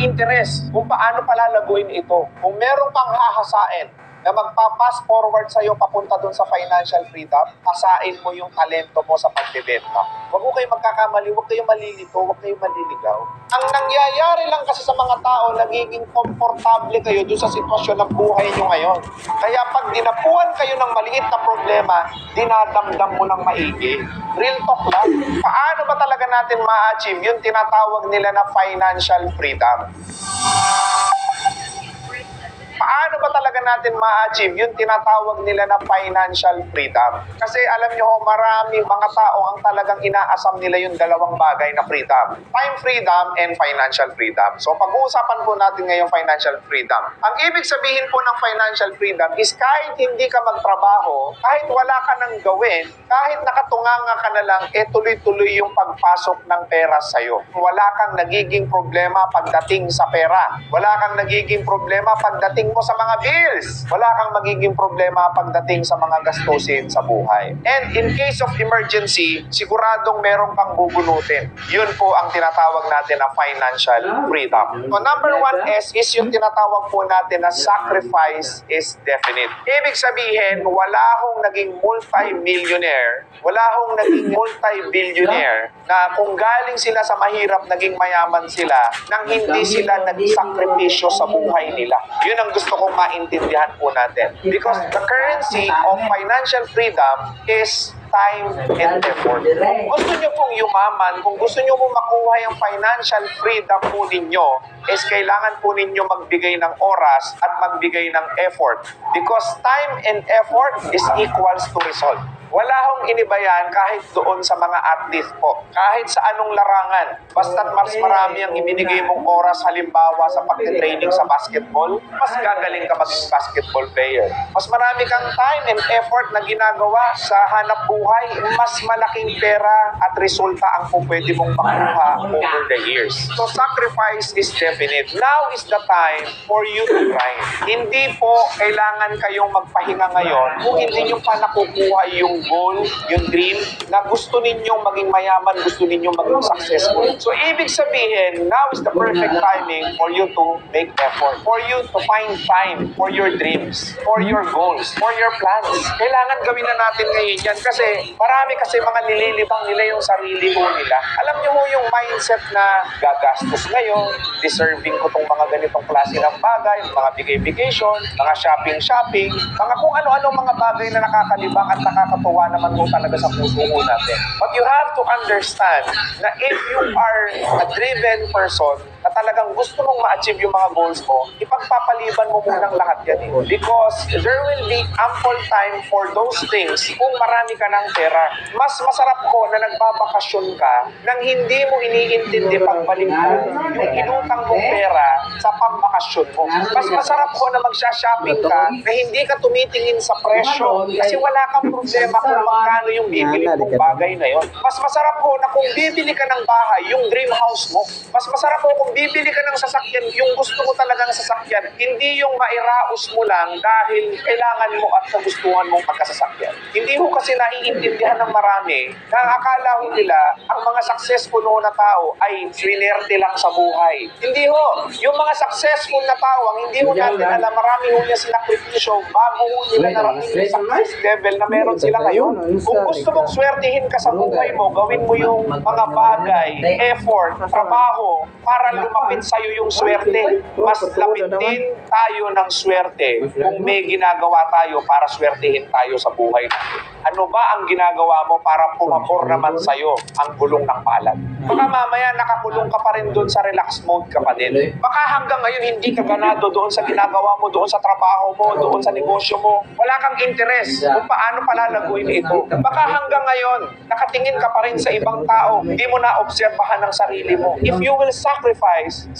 Interes kung paano palalaguin ito. Kung meron kang hahasain na magpa-pass forward sa'yo papunta dun sa financial freedom, hasain mo yung talento mo sa pagbebenta. Huwag mo kayo magkakamali, huwag kayo malilito, huwag kayo maliligaw. Ang nangyayari lang kasi sa mga tao, nagiging komportable kayo dun sa sitwasyon ng buhay nyo ngayon. Kaya pag dinapuan kayo ng maliit na problema, dinadamdam mo ng maigi. Real talk lang. Paano ba talaga natin ma-achieve yung tinatawag nila na financial freedom? Paano ba talaga natin ma-achieve yung tinatawag nila na financial freedom? Kasi alam nyo ho, maraming mga tao ang talagang inaasam nila yung dalawang bagay na freedom. Time freedom and financial freedom. So pag-uusapan po natin ngayon financial freedom. Ang ibig sabihin po ng financial freedom is kahit hindi ka magtrabaho, kahit wala ka nang gawin, kahit nakatunganga ka na lang, tuloy-tuloy yung pagpasok ng pera sa'yo. Wala kang nagiging problema pagdating sa pera. Wala kang nagiging problema pagdating mo sa mga bills. Wala kang magiging problema pagdating sa mga gastusin sa buhay. And in case of emergency, siguradong meron kang bubunutin. Yun po ang tinatawag natin na financial freedom. So number 1 is yung tinatawag po natin na sacrifice is definite. Ibig sabihin, wala hong naging multi-millionaire, wala hong naging multi-billionaire na kung galing sila sa mahirap, naging mayaman sila nang hindi sila nagsakripisyo sa buhay nila. Yun ang gusto kong maintindihan po natin. Because the currency of financial freedom is time and effort. Kung gusto nyo pong yumaman, kung gusto nyo pong makuha yung financial freedom po ninyo, is kailangan po ninyo magbigay ng oras at magbigay ng effort. Because time and effort is equals to result. Wala hong inibayan kahit doon sa mga artist po. Kahit sa anong larangan. Basta't mas marami ang ibinigay mong oras halimbawa sa pagtitraining sa basketball, mas gagaling ka mag-basketball player. Mas marami kang time and effort na ginagawa sa hanap buhay, mas malaking pera at resulta ang pwede mong makuha over the years. So sacrifice is definite. Now is the time for you to grind. Hindi po kailangan kayong magpahinga ngayon kung hindi nyo pa nakukuha yung goal, yung dream, na gusto ninyong maging mayaman, gusto ninyong maging successful. So, ibig sabihin, now is the perfect timing for you to make effort, for you to find time for your dreams, for your goals, for your plans. Kailangan gawin na natin ngayon yan kasi marami kasi mga nililibang nila yung sarili ho nila. Alam niyo ho yung mindset na gagastos ngayon, deserving ko tong mga ganitong klase ng bagay, mga vacation, mga shopping, mga kung ano-ano mga bagay na nakakalibang at nakakatuwa naman mo talaga sa puso mo natin. But you have to understand na if you are a driven person na talagang gusto mong ma-achieve yung mga goals mo, ipagpapaliban mo munang lahat yan. Because there will be ample time for those things kung marami ka ng pera. Mas masarap ko na nagbabakasyon ka nang hindi mo iniintindi pagbalik mo yung inutang mong pera sa pambakasyon mo. Mas masarap ko na magsha-shopping ka na hindi ka tumitingin sa presyo kasi wala kang problema kung magkano yung bibili mong bagay na yon. Mas masarap ko na kung bibili ka ng bahay, yung dream house mo. Mas masarap ko kung bibili ka ng sasakyan, yung gusto mo talagang sasakyan, hindi yung mairaos mo lang dahil kailangan mo at kagustuhan mong pagkasasakyan. Hindi ho kasi naiintindihan ng marami na akala ho nila ang mga successful na tao ay swinerte lang sa buhay. Hindi ho. Yung mga successful na tao, ang hindi ho natin alam, marami ho niya sinakripisyo bago ho nila narating sa success level na meron sila ngayon. Kung gusto mong swertihin ka sa buhay mo, gawin mo yung mga bagay, effort, trabaho, para lumapit sa'yo yung swerte. Mas lapit din tayo ng swerte kung may ginagawa tayo para swertihin tayo sa buhay natin. Ano ba ang ginagawa mo para pumapor naman sa'yo ang gulong ng palad? Baka mamaya nakakulong ka pa rin doon sa relax mode ka pa din. Baka hanggang ngayon hindi ka ganado doon sa ginagawa mo, doon sa trabaho mo, doon sa negosyo mo. Wala kang interes kung paano palalaguin ito. Baka hanggang ngayon nakatingin ka pa rin sa ibang tao, hindi mo na-obserbahan ng sarili mo. If you will sacrifice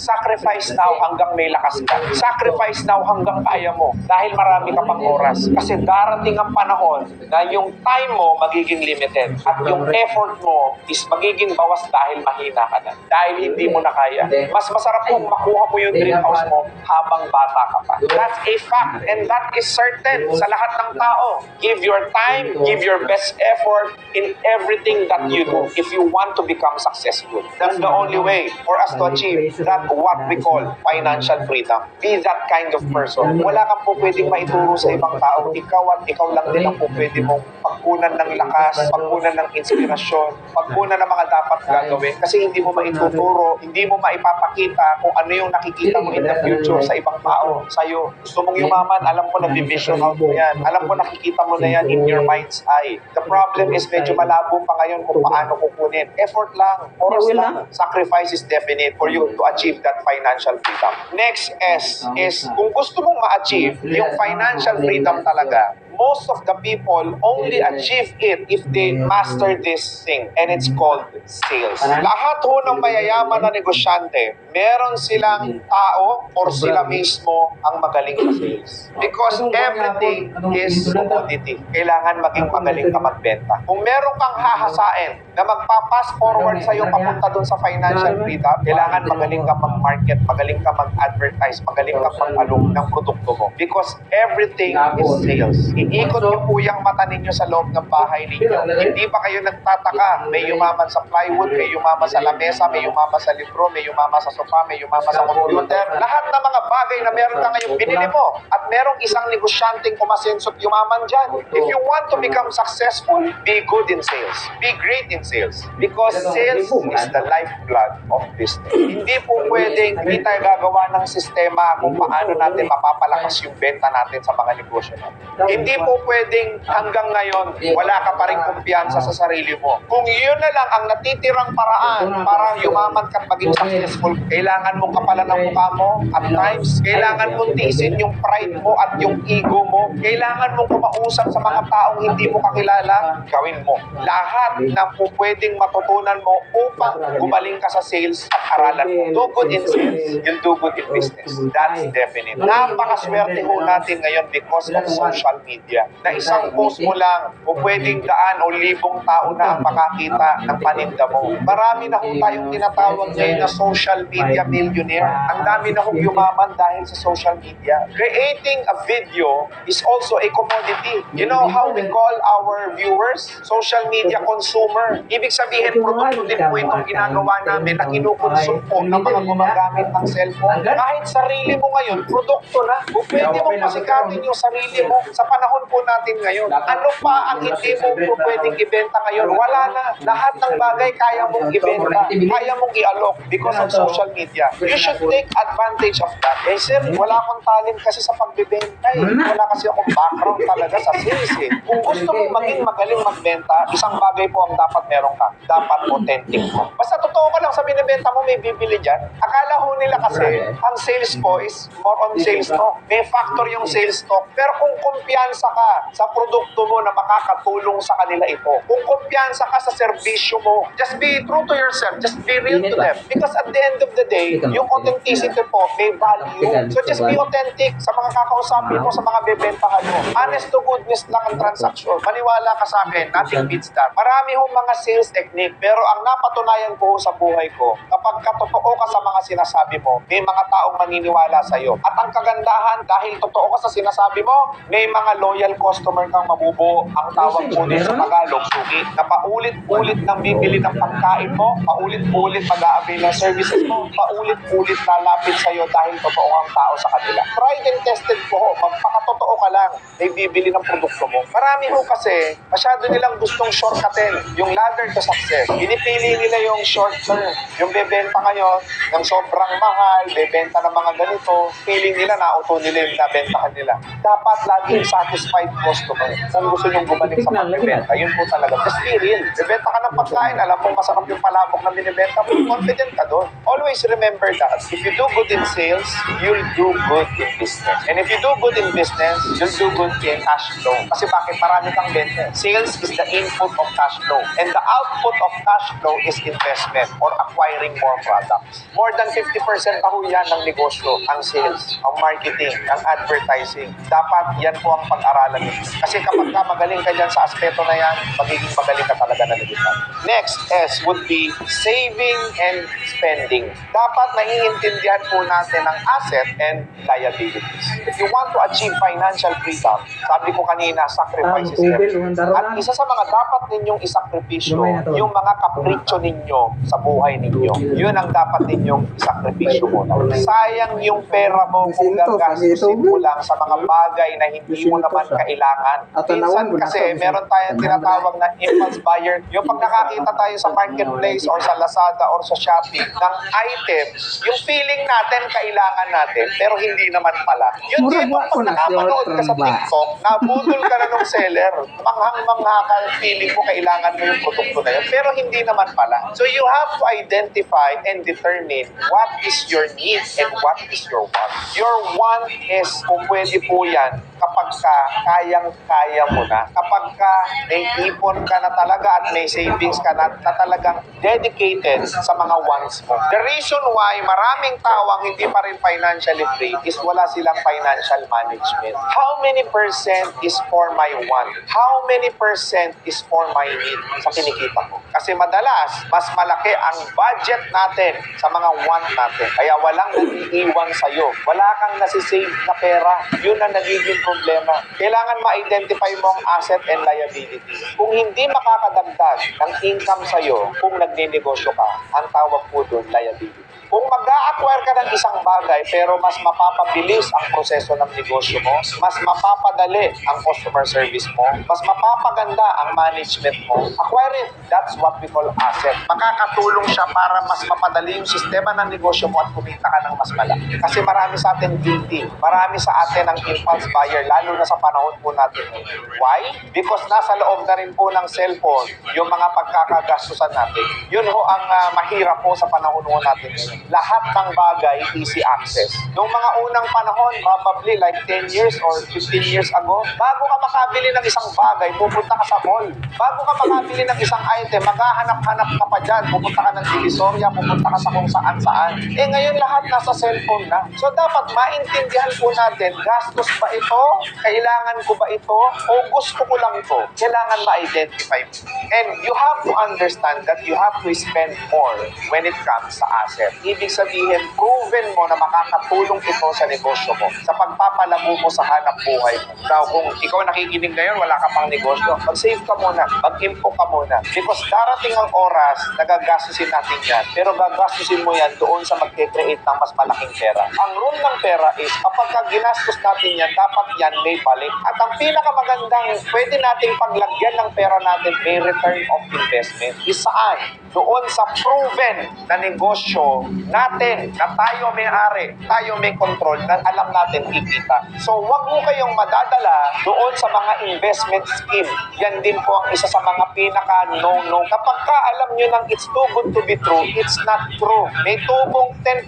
now hanggang may lakas ka. Sacrifice now hanggang kaya mo dahil marami ka pang oras. Kasi darating ang panahon na yung time mo magiging limited at yung effort mo is magiging bawas dahil dahil mahina ka na, dahil hindi mo na kaya. Mas masarap kung makuha mo yung dream house mo habang bata ka pa. That's a fact and that is certain sa lahat ng tao. Give your time, give your best effort in everything that you do if you want to become successful. That's the only way for us to achieve that what we call financial freedom. Be that kind of person. Wala kang po pwedeng maituro sa ibang tao. Ikaw at ikaw lang din ang po pwede mong pagkunan ng lakas, pagkunan ng inspirasyon, pagkunan ng mga dapat gagawin. Kasi hindi mo maituturo, hindi mo maipapakita kung ano yung nakikita mo in the future sa ibang tao, sa'yo. Gusto mong yumaman, alam ko na-vision out mo yan. Alam ko nakikita mo na yan in your mind's eye. The problem is medyo malabo pa ngayon kung paano kukunin. Effort lang, oras lang. Sacrifice is definite for you to achieve that financial freedom. Next S is kung gusto mong ma-achieve yung financial freedom talaga, most of the people only achieve it if they master this thing and it's called sales. Lahat ho ng mayayaman na negosyante, meron silang tao or sila mismo ang magaling sa sales. Because everything is commodity. Kailangan maging magaling ka magbenta. Kung meron kang hahasain na magpa-pass forward sa'yo papunta dun sa financial freedom, kailangan magaling ka mag-market, magaling ka mag-advertise, magaling ka mag-alok ng produkto mo. Because everything is sales. Iikot niyo po yung mata ninyo sa loob ng bahay ninyo. Hindi pa kayo nagtataka. May yumaman sa plywood, may yumaman sa lamesa, may yumaman sa libro, may yumaman sa sofa, may yumaman sa computer. Lahat ng mga bagay na meron ka ngayong binili mo. At merong isang negosyanteng kumasensot yumaman dyan. If you want to become successful, be good in sales. Be great in sales. Because sales is the lifeblood of business. Hindi po pwedeng hindi tayo gagawa ng sistema kung paano natin mapapalakas yung benta natin sa mga negosyo natin. Hindi po pwedeng hanggang ngayon wala ka pa rin kumpiyansa sa sarili mo. Kung yun na lang ang natitirang paraan para yumaman ka at maging successful, kailangan mong kapalan ng mukha mo at times, kailangan mong tiisin yung pride mo at yung ego mo, kailangan mong kumausap sa mga taong hindi mo kakilala, gawin mo. Lahat ng po pwedeng matutunan mo upang gumaling ka sa sales at aralan mo. Do good in sales, you'll do good in business. That's definite. Napakaswerte ho natin ngayon because of social media. Na isang post mo lang o pwedeng daan o libong tao na ang makakita ng paninda mo. Marami na ho tayong tinatawag ngayon na social media millionaire. Ang dami na hong yumaman dahil sa social media. Creating a video is also a commodity. You know how we call our viewers? Social media consumer. Ibig sabihin, produkto din po itong ginagawa namin na kinukonsum po ng mga gumagamit ng cellphone. Kahit sarili mo ngayon, produkto na. Kung pwede mong pasikatin yung sarili mo sa panahon po natin ngayon. Ano pa ang hindi mo po pwedeng ibenta ngayon? Wala na. Lahat ng bagay kaya mong ibenta. Kaya mong i-alok because of social media. You should take advantage of that. Eh sir, wala akong talent kasi sa pagbibenta eh. Wala kasi akong background talaga sa sales eh. Kung gusto mong maging magaling magbenta, isang bagay po ang dapat meron ka. Dapat authentic mo. Basta totoo ka lang sa binibenta mo, may bibili dyan. Akala ho nila kasi, ang sales po is more on sales talk. May factor yung sales talk. Pero kung kumpiyansa ka sa produkto mo na makakatulong sa kanila ito, kung kumpiyansa ka sa serbisyo mo, just be true to yourself. Just be real to them. Because at the end of the day, yung authenticity po may value. So just be authentic sa mga kakausapin mo, sa mga bebentahan mo. Honest to goodness lang ang transaction. Maniwala ka sa akin, nothing beats that. Marami hong mga sales technique, pero ang napatunayan ko sa buhay ko, kapag katotoo ka sa mga sinasabi mo, may mga taong maniniwala sa'yo. At ang kagandahan, dahil totoo ka sa sinasabi mo, may mga loyal customer kang mabubuo. Ang tawag po din sa Tagalog, suki, na paulit-ulit nang bibili ng pagkain mo, paulit-ulit mag-a-avail ng services mo, paulit-ulit lalapit sa'yo dahil totoo ang tao sa kanila. Tried and tested po, magpakatotoo ka lang, may bibili ng produkto mo. Marami ho kasi, masyado nilang gustong shortcutin yung ladder to success. Pinipili nila yung short term, yung bebenta ngayon ng sobrang mahal, bebenta ng mga ganito, feeling nila nauto nila yung nabentahan nila. Dapat laging satisfied customer. Kung gusto nyong gumaling sa pagbebenta, yun po talaga. Just be real. Bebenta ka ng pagkain, alam mo masarap yung palabok na binibenta mo, confident ka doon. Always remember that. If you do good in sales, you'll do good in business. And if you do good in business, you'll do good in cash flow. Kasi bakit marami kang benta? Sales is the input of cash flow. And the output of cash flow is investment or acquiring more products. More than 50% ako yan ng negosyo, ang sales, ang marketing, ang advertising. Dapat yan po ang pag-aralan mo. Kasi kapag ka magaling ka dyan sa aspeto na yan, magiging magaling ka talaga na negosyo. Next S would be saving and spending. Dapat naiintindihan po natin ang asset and liabilities. If you want to achieve financial freedom, sabi ko kanina, sacrifices everything. At isa sa mga dapat ninyong isakripisyo, yung mga kapritsyo ninyo sa buhay ninyo. Yun ang dapat ninyong isakripisyo muna. Sayang yung pera mo kung gagastusin mo lang sa mga bagay na hindi mo naman kailangan. Minsan kasi meron tayong tinatawag na impulse buyer. Yung pag nakakita tayo sa marketplace or sa Lazada or sa Shopee ng item, yung feeling natin kailangan natin pero hindi naman pala. Yun din pag nakapanood ka sa TikTok, nabudol ka na ng seller. Manghang-mangha ka, feeling mo kailangan mo yung produkto na yun pero hindi naman pala. So you have to identify and determine what is your need and what is your want. Your want is kung pwede po yan kapag ka kayang-kaya mo na. Kapag ka may ipon ka na talaga at may savings ka na talagang dedicated sa mga wants mo. The reason why maraming tao ang hindi pa rin financially free is wala silang financial management. How many percent is for my want? How many percent is for my need sa kinikita ko? Kasi madalas, mas malaki ang budget natin sa mga want natin. Kaya walang nag-iiwan sa'yo. Wala kang nasisave na pera. Yun ang nagiging problema. Kailangan ma-identify mo ang asset and liability. Kung hindi makakadagdag ng income sa'yo, kung nagninegosyo ka, ang tawag po doon, liability. Kung mag-a-acquire ka ng isang bagay pero mas mapapabilis ang proseso ng negosyo mo, mas mapapadali ang customer service mo, mas mapapaganda ang management mo, acquire it. That's what we call asset. Makakatulong siya para mas mapadali yung sistema ng negosyo mo at kumita ka ng mas malaki. Kasi marami sa atin guilty. Marami sa atin ang impulse buyer, lalo na sa panahon po natin. Why? Because nasa loob na rin po ng cellphone yung mga pagkakagastusan natin. Yun ho ang mahirap po sa panahon po natin ngayon. Lahat ng bagay, easy access. Noong mga unang panahon, probably like 10 years or 15 years ago, bago ka makabili ng isang bagay, pupunta ka sa mall. Bago ka makabili ng isang item, maghahanap-hanap ka pa dyan. Pupunta ka ng Divisoria, pupunta ka sa kung saan-saan. Ngayon lahat nasa cellphone na. So dapat maintindihan po natin, gastos ba ito? Kailangan ko ba ito? O gusto ko lang ito? Kailangan ma-identify mo. And you have to understand that you have to spend more when it comes sa asset. Ibig sabihin, proven mo na makakatulong ito sa negosyo mo, sa pagpapalago mo sa hanap buhay mo. Now, kung ikaw nakikinig ngayon, wala ka pang negosyo, mag-save ka muna, mag-info ka muna. Because darating ang oras, nagagastusin natin yan. Pero gagastusin mo yan doon sa mag-create ng mas malaking pera. Ang rule ng pera is, kapag ginastos natin yan, dapat yan may balik. At ang pinakamagandang pwede nating paglagyan ng pera natin, may return of investment. Isaan? Doon sa proven na negosyo natin, na tayo may-ari, tayo may control, na alam natin kikita. So, wag mo kayong madadala doon sa mga investment scheme. Yan din po ang isa sa mga pinaka-no-no. Kapag ka alam nyo ng it's too good to be true, it's not true. May tubong 10%,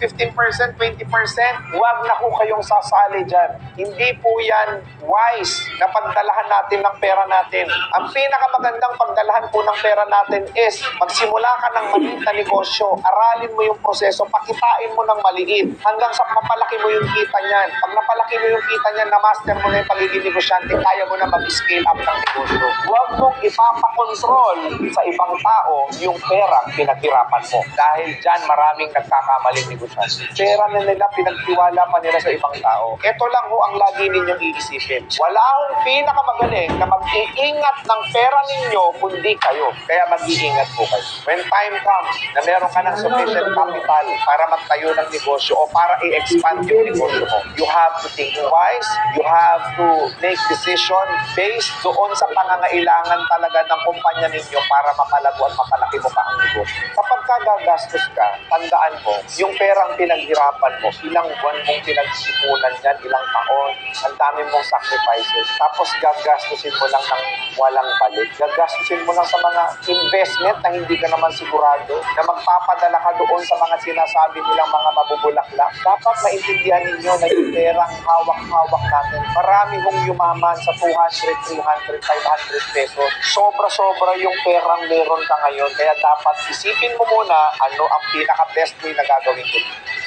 15%, 20%, wag na po kayong sasali dyan. Hindi po yan wise na pagdalahan natin ng pera natin. Ang pinakamagandang pagdalahan po ng pera natin is magsimula ka ng maliit na negosyo, aralin mo yung proseso, pakitain mo ng maliit hanggang sa mapalaki mo yung kita niyan. Pag napalaki mo yung kita niyan, na-master mo na yung pagiging negosyante, kaya mo na mag-scale up ng negosyo. Huwag mong ipapakontrol sa ibang tao yung perang pinaghirapan mo. Dahil dyan maraming nagkakamaling negosyante. Pera na nila, pinagtiwala pa nila sa ibang tao. Ito lang ho ang lagi ninyong iisipin. Wala akong pinakamagaling na mag-iingat ng pera ninyo kundi kayo. Kaya mag-iingat po kayo. When time comes na meron ka ng sufficient capital para magtayo ng negosyo o para i-expand yung negosyo mo, you have to think wise, you have to make decision based doon sa pangangailangan talaga ng kumpanya ninyo para mapalago at mapalaki mo pa ang negosyo. Kapag gagastos ka, tandaan mo, yung perang pinaghirapan mo, ilang buwan mong pinagsikulan yan, ilang taon, ang dami mong sacrifices, tapos gagastusin mo lang ng walang balik. Gagastusin mo lang sa mga investment na hindi ka naman sigurado na magpapadala ka doon sa mga sinasabi nilang mga mabubulaklak. Dapat maintindihan ninyo na yung perang hawak-hawak natin. Marami hong yumaman sa 200, 300, 500 pesos. Sobra-sobra yung perang meron ka ngayon. Kaya dapat isipin mo muna ano ang pinaka-best way na gagawin ko.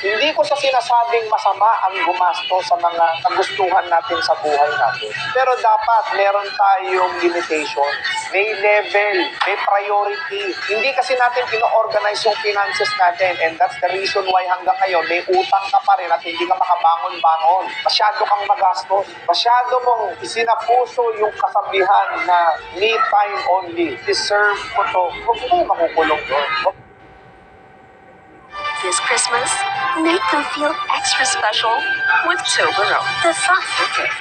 Hindi ko sa sinasabing masama ang gumasto sa mga kagustuhan natin sa buhay natin. Pero dapat meron tayong limitation. May level, may priority. Hindi kasi natin pino-organize yung finances natin, and that's the reason why hanggang ngayon may utang ka pa rin at hindi ka makabangon-bangon. Masyado kang magastos. Masyado mong isinapuso yung kasabihan na me time only. Deserve ko to. Huwag mo makukulong doon. This Christmas, make them feel extra special with Toblerone, the thoughtful gift.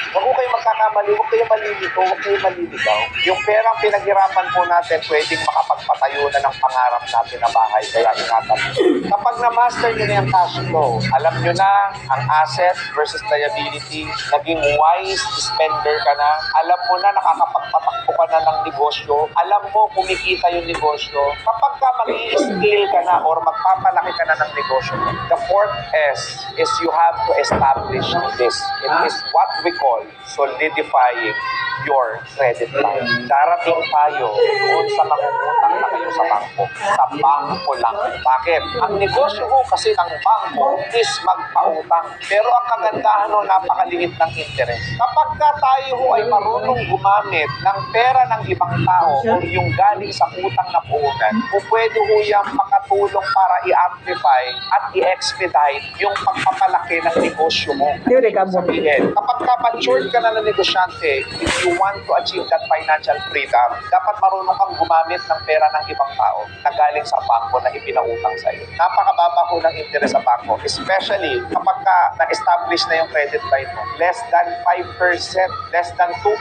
Huwag ko kayo magkakamali, huwag kayo malilito, huwag kayo maliligaw. Yung perang pinaghirapan po natin, pwedeng makapagpatayo na ng pangarap natin na bahay. Kaya ingatan. Kapag na-master nyo na yung cash flow, alam nyo na ang asset versus liability, naging wise spender ka na, alam mo na nakakapagpatakbo ka na ng negosyo, alam mo kumikita yung negosyo, kapag ka mag-i-scale ka na or magpapalaki ka na ng negosyo, the fourth S is you have to establish this. It is what we call solidifying your credit line. Darating tayo doon sa mangungutang na kayo sa bangko. Sa bangko lang. Bakit? Ang negosyo ko kasi ng bangko is magpautang. Pero ang kagandahan no, napakaliit ng interest. Kapag ka tayo ho ay marunong gumamit ng pera ng ibang tao o yung galing sa utang na puhunan, o pwede ho yung makatulong para i-amplify at i-expedite yung pagpapalaki ng negosyo mo. Sabihin, kapag ka-matured ka na ng negosyante, if you want to achieve that financial freedom, dapat marunong kang gumamit ng pera ng ibang tao na galing sa bangko na ipinautang sa iyo. Napakababa ho ng interest sa bangko, especially kapag ka na-establish na yung credit line mo. Less than 5%, less than 2%.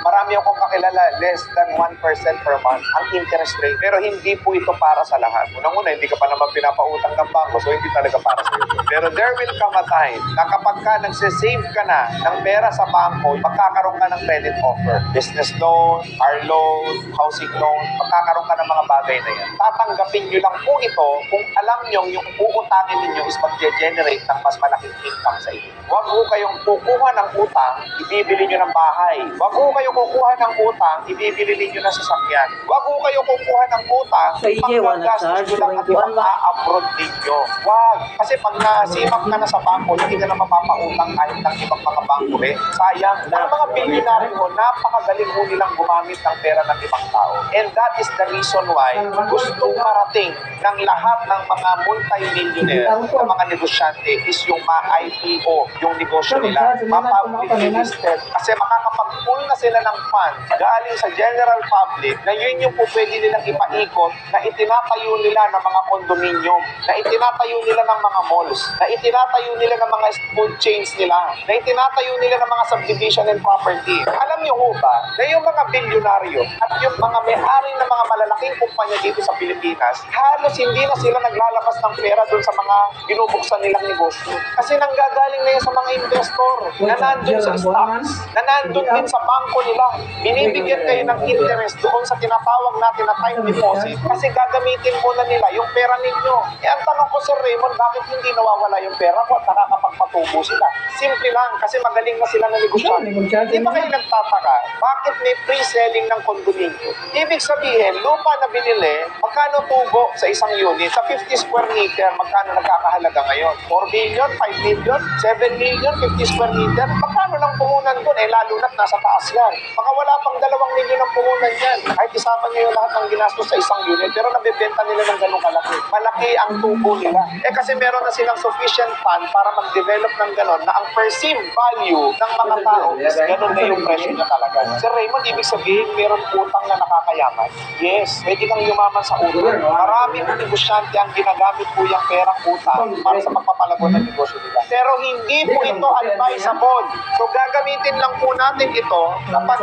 Marami akong kakilala, less than 1% per month ang interest rate. Pero hindi po ito para sa lahat. Unang-una, hindi ka pa naman pinapautang ng bangko, so hindi talaga para sa iyo. Pero there will come a time na kapag ka nagsisave ka na ng pera sa bangko, magkakaroon ka ng credit offer. Business loan, car loan, housing loan, magkakaroon ka ng mga bagay na yan. Tatanggapin nyo lang po ito kung alam nyo yung uutangin ninyo is mag-generate ng mas malaking income sa inyo. Huwag ho kayong kukuha ng utang, ibibili nyo ng bahay. Huwag ho kayong kukuha ng utang, ibibili ninyo ng sasakyan. Huwag ho kayong kukuha ng utang, pagkagastos nyo lang at ipang-abroad ninyo. Huwag. Kasi pag nasimap ka na sa bangko, hindi ka na mapapautang kahit ng ibang mga bangko eh. Sayang. Ang mga bilyonaryo, napakagaling ho nilang gumamit ng pera ng ibang tao. And that is the reason why gustong marating ng lahat ng mga multi-millionaire na mga negosyante is yung ma-IPO yung negosyo nila. Ma-publicly listed. Kasi makakapag-pull na sila ng funds galing sa general public na yun yung po pwede nilang ipaikot na itinatayo nila ng mga condominium, na itinatayo nila ng mga malls, na itinatayo nila ng mga food chains nila, na itinatayo nila ng mga subdivision and property. Alam niyo ho ba na yung mga bilyonaryo at yung mga may-ari ng mga malalaking kumpanya dito sa Pilipinas, halos hindi na sila naglalabas ng pera doon sa mga binubuksan nilang negosyo. Kasi nanggagaling na yan sa mga investor na nandun sa stocks, na nandun din sa bangko nila. Binibigyan kayo ng interest doon sa tinatawag natin na time deposit kasi gagamitin muna nila yung pera ninyo. Eh, ang tanong ko, Sir Raymond, bakit hindi nawawala yung pera ko at nakakapagpatubo sila? Simple lang, kasi magaling na sila na negosyante. Di ba kayo nagtataka? Bakit may pre-selling ng condominium? Ibig sabihin, lupa na binili, magkano tubo sa isang unit? Sa 50 square meter, magkano nagkakahalaga ngayon? 4 million, 5 million, 7 million, 50 square meter? Magkano lang puhunan doon? Eh, lalo na't nasa taas yan. Baka wala pang 2 milyon ang puhunan yan. Kahit isama niyo yung lahat ng ginastos sa isang unit, pero nabibenta nila ng ganong kalaki. Malaki ang tubo nila. Eh, kasi meron na silang sufficient fund para mag-develop ng ganon na ang perceived value ng mga tao is ganon na yung presyo niya talaga. Sir Raymond, ibig sabihin, meron utang na nakakayaman? Yes, pwede kang yumaman sa utang. Maraming negosyante ang ginagamit po yung perang utang para sa pagpapalago ng negosyo nila. Pero hindi po ito advisable. So gagamitin lang po natin ito kapag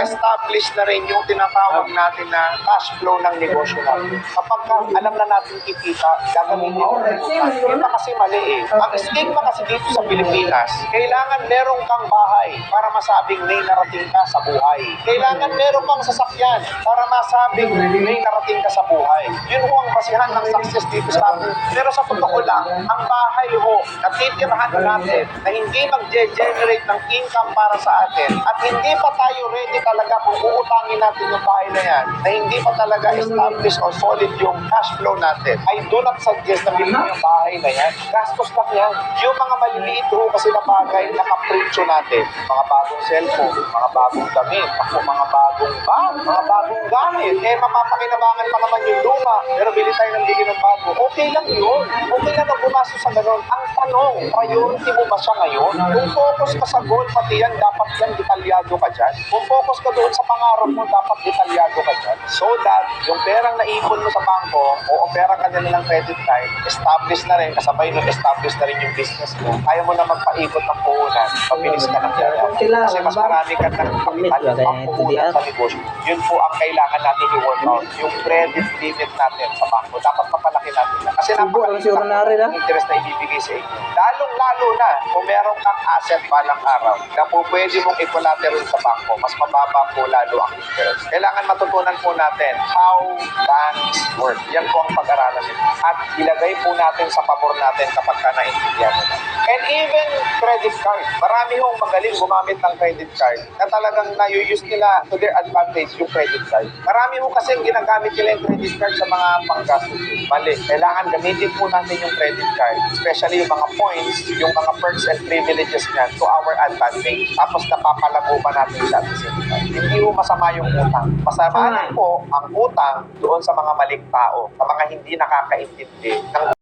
establish na rin yung tinatawag natin na cash flow ng negosyo natin. Kapag alam na natin kikita, gagamitin po ng utang. Ito kasi mali eh. Ang stigma kasi dito sa Pilipinas, kailangan merong kang bahay para masabing may narating ka sa buhay. Kailangan meron kang sasakyan para masabing may narating ka sa buhay. Yun ho ang basihan ng success dito sa atin. Pero sa totoo lang, ang bahay ho na titirhan natin na hindi mag-generate ng income para sa atin at hindi pa tayo ready talaga kung uutangin natin yung bahay na yan, na hindi pa talaga established or solid yung cash flow natin, I do not suggest na bilhin yung bahay na yan. Gastos lang yan. Yung mga maliliit ho kasi na bagay na kapritsyo natin, mga bagong cellphone, mga bagong damit, mga bagong bag, mga bagong gamit, mapapakinabangan pa naman yung luma, pero bili tayo ng bili ng bago. Okay lang yun. Okay lang na gumastos sa ganun. Ang tanong, priority mo ba siya ngayon? Kung focus ka sa goal, pati yan, dapat yan detalyado ka dyan. Kung focus ka doon sa pangarap mo, dapat detalyado ka dyan. So that, yung perang naipon mo sa bangko, o pera ka na nilang credit card, establish na rin, kasabay nun, establish na rin yung business mo. Kaya mo na magpaikot ng puhunan, pabilis ka ng pera. Kasi mas marami ka ng kapital ang puhunan sa negosyo. Yun po ang kailangan natin i-work out. Yung credit limit natin sa bangko, dapat papalaki natin na. Kasi napakaliit ang interest na ibibigay sa inyo. Lalong-lalo na kung meron kang asset balang araw na po pwede mong i-collateral sa bangko, mas mababa po lalo ang interest. Kailangan matutunan po natin how banks work. Yan po ang pag-aralan nito. At ilagay po natin sa pabor natin kapag ka naintindihan mo na. And even credit card. Marami hong magaling gumamit ng credit card na talagang na-use nila to their advantage yung credit card. Marami ho kasi ginagamit nila yung credit card sa mga panggastos. Mali. Kailangan gamitin po natin yung credit card. Especially yung mga points, yung mga perks and privileges niyan to our advantage. Tapos napapalago pa natin siya at the same time. Hindi ho masama yung utang. Masama po ang utang doon sa mga maling tao, sa mga hindi nakakaintindi ng